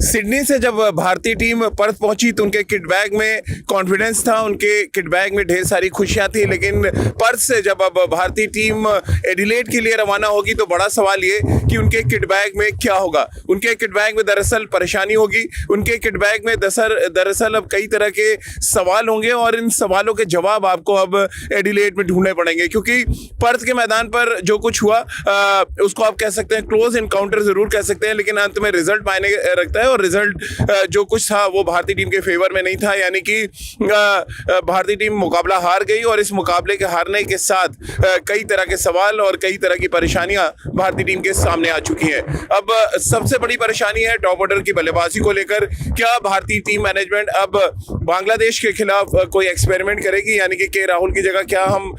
Sydney से जब भारतीय टीम पर्थ पहुंची तो उनके किट बैग में कॉन्फिडेंस था, उनके किट बैग में ढेर सारी खुशियां थी। लेकिन पर्थ से जब अब भारतीय टीम एडिलेड के लिए रवाना होगी तो बड़ा सवाल ये कि उनके किट बैग में क्या होगा। उनके किट बैग में दरअसल परेशानी होगी, उनके किट बैग में दरअसल अब कई तरह के सवाल होंगे और इन सवालों के जवाब आपको अब एडिलेड में ढूंढने पड़ेंगे, क्योंकि पर्थ के मैदान पर जो कुछ हुआ उसको आप कह सकते हैं क्लोज इनकाउंटर जरूर कह सकते हैं, लेकिन अंत में रिजल्ट मायने रखता है और रिजल्ट जो कुछ था वो भारतीय टीम के फेवर में नहीं था। यानी कि भारतीय टीम मुकाबला हार गई और इस मुकाबले के हारने के साथ कई तरह के सवाल और कई तरह की परेशानियां भारतीय टीम के सामने आ चुकी हैं। अब सबसे बड़ी परेशानी है टॉप ऑर्डर की बल्लेबाजी को लेकर। क्या भारतीय टीम मैनेजमेंट अब बांग्लादेश के खिलाफ कोई एक्सपेरिमेंट करेगी, यानी कि के राहुल की जगह क्या हम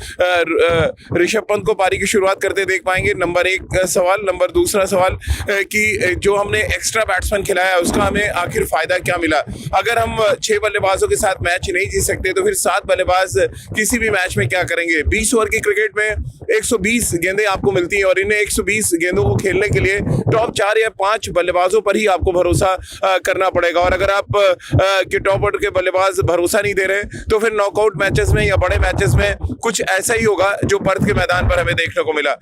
ऋषभ पंत को पारी की शुरुआत करते देख पाएंगे? नंबर एक सवाल। नंबर दूसरा सवाल कि जो हमने एक्स्ट्रा बैट्समैन खिलाया उसका हमें आखिर फायदा क्या मिला? अगर हम 6 बल्लेबाजों के साथ मैच नहीं जीत सकते तो फिर 7 बल्लेबाज किसी भी मैच में क्या करेंगे? 20 ओवर की क्रिकेट में 120 गेंदें आपको मिलती हैं और इन्हें 120 गेंदों को खेलने के लिए टॉप 4 या 5 बल्लेबाजों पर ही आपको भरोसा करना पड़ेगा। और अगर आप के टॉप ऑर्डर के बल्लेबाज भरोसा नहीं दे रहे तो फिर नॉकआउट मैचेस में या बड़े मैचेस में कुछ ऐसा ही होगा जो पर्थ के मैदान पर हमें देखने को मिला।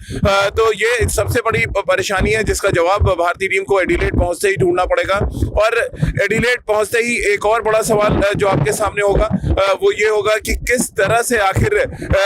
तो ये सबसे बड़ी परेशानी है जिसका जवाब भारतीय टीम को एडिलेड पहुंचते ही ढूंढना पड़ेगा। और एडिलेड पहुंचते ही एक और बड़ा सवाल जो आपके सामने होगा वो ये होगा कि किस तरह से आखिर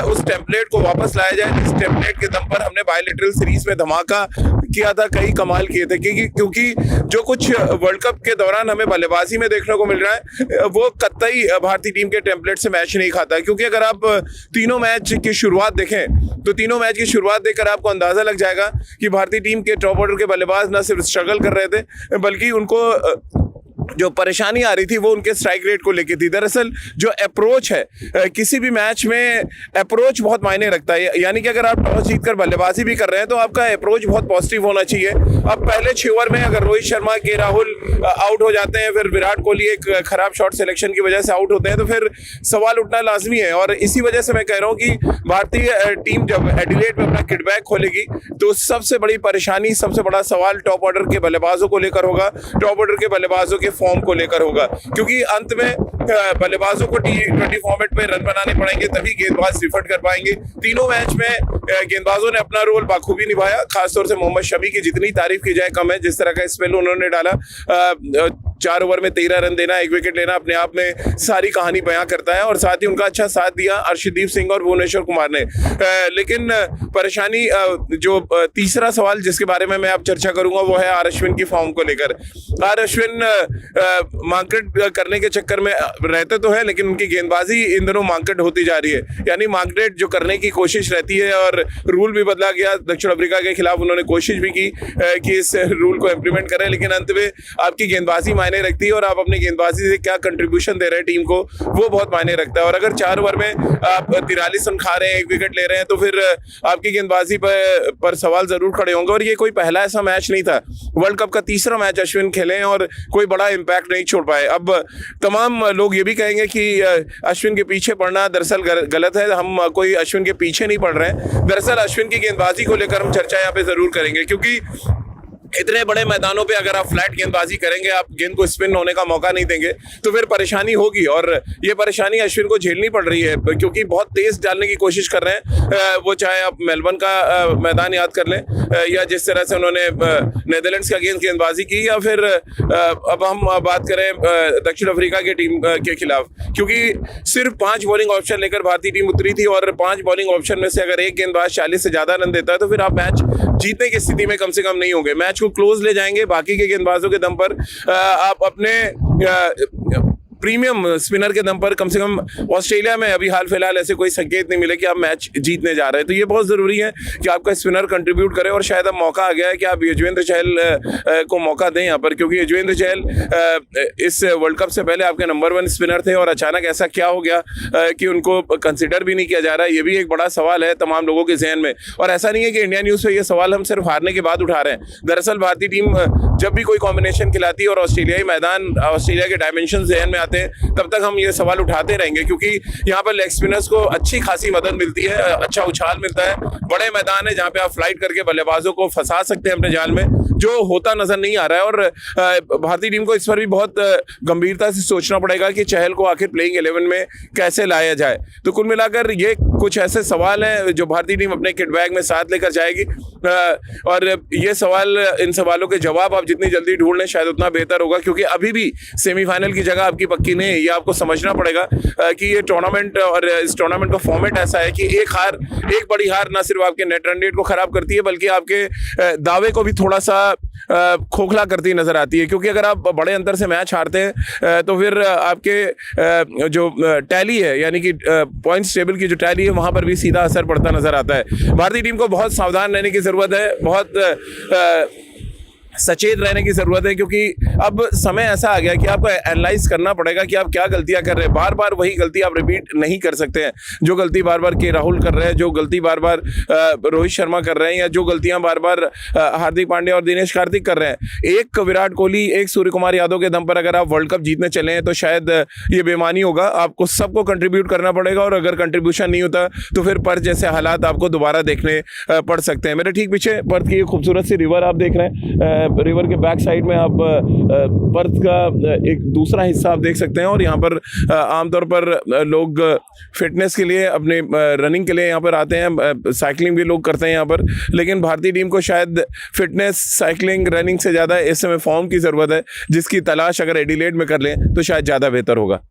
उस टेम्पलेट को वापस लाया जाए जिस टेम्पलेट के दम पर हमने बायलैटरल सीरीज में धमाका किया था, कई कमाल किए थे। क्योंकि जो कुछ वर्ल्ड कप के दौरान हमें बल्लेबाजी में देखने को मिल रहा है वो कतई भारतीय टीम के टेम्पलेट से मैच नहीं खाता। क्योंकि अगर आप तीनों मैच की शुरुआत देखें तो तीनों मैच की शुरुआत देखकर आपको अंदाजा लग जाएगा कि भारतीय टीम के टॉप ऑर्डर के बल्लेबाज न सिर्फ स्ट्रगल कर रहे थे बल्कि उनको जो परेशानी आ रही थी वो उनके स्ट्राइक रेट को लेकर थी। दरअसल जो अप्रोच है किसी भी मैच में अप्रोच बहुत मायने रखता है। यानी कि अगर आप टॉस जीतकर बल्लेबाजी भी कर रहे हैं तो आपका अप्रोच बहुत पॉजिटिव होना चाहिए। अब पहले 6 ओवर में अगर रोहित शर्मा के राहुल आउट हो जाते हैं, फिर विराट कोहली एक खराब शॉट सिलेक्शन की वजह से आउट होते हैं तो फिर सवाल उठना लाजमी है। और इसी वजह से मैं कह रहा हूँ कि भारतीय टीम जब एडिलेड में अपना किट बैग खोलेगी तो सबसे बड़ी परेशानी, सबसे बड़ा सवाल टॉप ऑर्डर के बल्लेबाजों को लेकर होगा, टॉप ऑर्डर के बल्लेबाजों के फॉर्म को लेकर होगा। क्योंकि अंत में बल्लेबाजों को T20 फॉर्मेट में रन बनाने पड़ेंगे तभी गेंदबाज रिफंड कर पाएंगे। तीनों मैच में गेंदबाजों ने अपना रोल बाखूबी निभाया। खासतौर से मोहम्मद शमी की जितनी तारीफ की जाए कम है। जिस तरह का स्पेल उन्होंने डाला, 4 ओवर में 13 रन देना, 1 विकेट लेना अपने आप में सारी कहानी बयां करता है। और साथ ही उनका अच्छा साथ दिया अर्शदीप सिंह और भुवनेश्वर कुमार ने। लेकिन परेशानी जो तीसरा सवाल जिसके बारे में मैं अब चर्चा करूंगा वो है आर अश्विन की फॉर्म को लेकर। आर अश्विन मार्केट करने के चक्कर में रहते तो है लेकिन उनकी गेंदबाजी इन दिनों मार्केट होती जा रही है। यानी मार्केट जो करने की कोशिश रहती है और रूल भी बदला गया। दक्षिण अफ्रीका के खिलाफ उन्होंने कोशिश भी की कि इस रूल को इम्प्लीमेंट करें, लेकिन अंत में आपकी गेंदबाजी मायने रखती है और आप अपनी गेंदबाजी से क्या कंट्रीब्यूशन दे रहे हैं टीम को वो बहुत मायने रखता है। और अगर 4 ओवर में आप 43 रन खा रहे हैं, 1 विकेट ले रहे हैं तो फिर आपकी गेंदबाजी पर सवाल जरूर खड़े होंगे। और ये कोई पहला ऐसा मैच नहीं था, वर्ल्ड कप का तीसरा मैच अश्विन खेले और कोई बड़ा इंपैक्ट नहीं छोड़ पाए। अब तमाम लोग ये भी कहेंगे कि अश्विन के पीछे पड़ना दरअसल गलत है। हम कोई अश्विन के पीछे नहीं पड़ रहे हैं। दरअसल अश्विन की गेंदबाजी को लेकर हम चर्चा यहाँ पे जरूर करेंगे, क्योंकि इतने बड़े मैदानों पे अगर आप फ्लैट गेंदबाजी करेंगे, आप गेंद को स्पिन होने का मौका नहीं देंगे तो फिर परेशानी होगी। और ये परेशानी अश्विन को झेलनी पड़ रही है क्योंकि बहुत तेज डालने की कोशिश कर रहे हैं। वो चाहे आप मेलबर्न का मैदान याद कर लें या जिस तरह से उन्होंने नेदरलैंड्स का गेंदबाजी की, या फिर अब हम बात करें दक्षिण अफ्रीका की टीम के खिलाफ, क्योंकि सिर्फ 5 बॉलिंग ऑप्शन लेकर भारतीय टीम उतरी थी और 5 बॉलिंग ऑप्शन में से अगर एक गेंदबाज 40 से ज्यादा रन देता है तो फिर आप मैच जीतने की स्थिति में कम से कम नहीं होंगे। मैच को क्लोज ले जाएंगे बाकी के गेंदबाजों के दम पर। आप अपने प्रीमियम स्पिनर के दम पर कम से कम ऑस्ट्रेलिया में अभी हाल फिलहाल ऐसे कोई संकेत नहीं मिले कि आप मैच जीतने जा रहे हैं। तो ये बहुत ज़रूरी है कि आपका स्पिनर कंट्रीब्यूट करे और शायद अब मौका आ गया है कि आप युजवेंद्र चहल को मौका दें यहाँ पर, क्योंकि युजवेंद्र चहल इस वर्ल्ड कप से पहले आपके नंबर 1 स्पिनर थे और अचानक ऐसा क्या हो गया कि उनको कंसिडर भी नहीं किया जा रहा है। ये भी एक बड़ा सवाल है तमाम लोगों के जहन में। और ऐसा नहीं है कि इंडिया न्यूज़ पे ये सवाल हम सिर्फ हारने के बाद उठा रहे हैं। दरअसल भारतीय टीम जब भी कोई कॉम्बिनेशन खिलाती है और ऑस्ट्रेलियाई मैदान, ऑस्ट्रेलिया के डायमेंशन जहन में आते हैं तब तक हम ये सवाल उठाते रहेंगे, क्योंकि यहाँ पर लेग स्पिनर्स को अच्छी खासी मदद मिलती है, अच्छा उछाल मिलता है, बड़े मैदान है जहाँ पे आप फ्लाइट करके बल्लेबाजों को फंसा सकते हैं अपने जाल में। जो होता नजर नहीं आ रहा है। और भारतीय टीम को इस पर भी बहुत गंभीरता से सोचना पड़ेगा कि चहल को आखिर प्लेइंग 11 में कैसे लाया जाए। तो कुल मिलाकर ये कुछ ऐसे सवाल हैं जो भारतीय टीम अपने किट बैग में साथ लेकर जाएगी, और ये सवाल, इन सवालों के जवाब आप जितनी जल्दी ढूंढ लें शायद उतना बेहतर होगा, क्योंकि अभी भी सेमीफाइनल की जगह आपकी पक्की नहीं है। ये आपको समझना पड़ेगा कि ये टूर्नामेंट और इस टूर्नामेंट का फॉर्मेट ऐसा है कि एक बड़ी हार ना सिर्फ आपके नेट रन रेट को खराब करती है बल्कि आपके दावे को भी थोड़ा सा खोखला करती नजर आती है। क्योंकि अगर आप बड़े अंतर से मैच हारते हैं तो फिर आपके जो टैली है, यानी कि पॉइंट्स टेबल की जो टैली है, वहां पर भी सीधा असर पड़ता नजर आता है। भारतीय टीम को बहुत सावधान रहने की जरूरत है, बहुत सचेत रहने की जरूरत है, क्योंकि अब समय ऐसा आ गया कि आपको एनालाइज करना पड़ेगा कि आप क्या गलतियां कर रहे हैं। बार बार वही गलती आप रिपीट नहीं कर सकते हैं। जो गलती बार बार के राहुल कर रहे हैं, जो गलती बार बार रोहित शर्मा कर रहे हैं, या जो गलतियां बार बार हार्दिक पांड्या और दिनेश कार्तिक कर रहे हैं, एक विराट कोहली, एक सूर्य कुमार यादव के दम पर अगर आप वर्ल्ड कप जीतने चले हैं तो शायद ये बेमानी होगा। आपको सबको कंट्रीब्यूट करना पड़ेगा, और अगर कंट्रीब्यूशन नहीं होता तो फिर पर्थ जैसे हालात आपको दोबारा देखने पड़ सकते हैं। मेरे ठीक पीछे पर्थ की खूबसूरत सी रिवर आप देख रहे हैं। रिवर के बैक साइड में आप पर्थ का एक दूसरा हिस्सा आप देख सकते हैं, और यहाँ पर आमतौर पर लोग फिटनेस के लिए, अपने रनिंग के लिए यहाँ पर आते हैं, साइकिलिंग भी लोग करते हैं यहाँ पर। लेकिन भारतीय टीम को शायद फिटनेस, साइकिलिंग, रनिंग से ज़्यादा इस समय फॉर्म की ज़रूरत है, जिसकी तलाश अगर एडिलेड में कर लें तो शायद ज़्यादा बेहतर होगा।